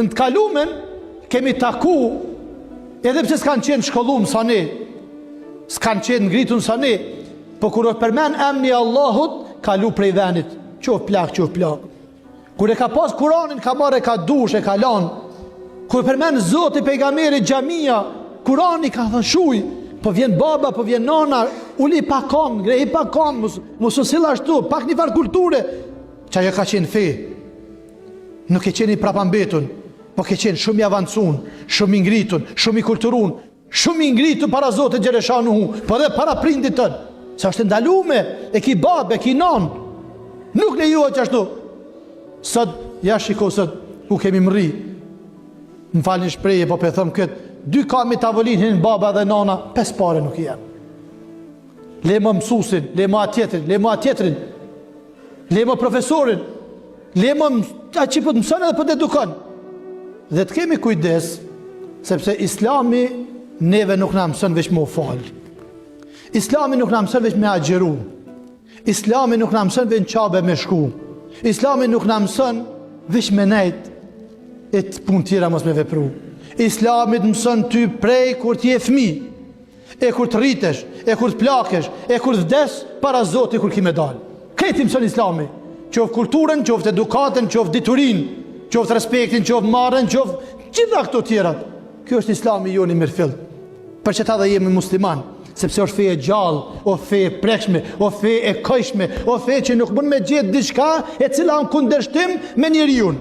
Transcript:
Në të kalumen kemi taku, edhe pse s'kan qenë shkollum sa ne, s'kan qenë ngritun sa ne, po kur o përmen emni Allahut, kalu prej venit, qof plak. Kur e ka pas Kur'anin, ka marrë, ka dush, e ka lanë. Kur përmen Zoti, pejgamberi, xhamia, Kur'ani ka thënë shuj, po vjen baba, po vjen nana, uli pa kam, grehi pa kam, mos u sill ashtu, pak një farë kulture. Çajo ka qenë fe. Nuk e qeni prapambetun, po ke qenë shumë i avancun, shumë i ngritun, shumë i kulturun, shumë i ngritun para Zotit Gjereshanuhu, po dhe para prindit tën. Sa është ndalume, e ki babë, e ki nanë. Nuk lejohet që ashtu. Sot, ja shiko sot, ku kemi mri. Më falni shpreje, po pe thëmë këtë, 2 kami tavolin hinë baba dhe nana, 5 pare nuk janë. Le më mësusin, le më atjetrin, le më profesorin, le më a që për të mësën edhe për të edukon. Dhe të kemi kujdes, sepse Islami neve nuk na mësën veç më falë. Islami nuk na mësën veç me agjeru. Islami nuk na mësën veç në qabe me shku. Islami nuk na mësën veç me nejt e të pun tjera mos me vepru. Islami të mësën ty prej kur t'je fmi, e kur të rritesh, e kur të plakesh, e kur të vdes para Zoti kur ki me dalë. Këti mësën Islami. Qoftë kulturën, qoftë edukatën, qoftë diturin, qoftë respektin, qoftë marrën, qoftë gjitha këto tjerat. Kjo është Islami joni mirëfill. Për që ta dhe jemi musliman, sepse është fe e gjallë, o fe e prekshme, o fe e kojshme, o fe që nuk mund me gjetë diçka e cila në kundërshtim me njeriun.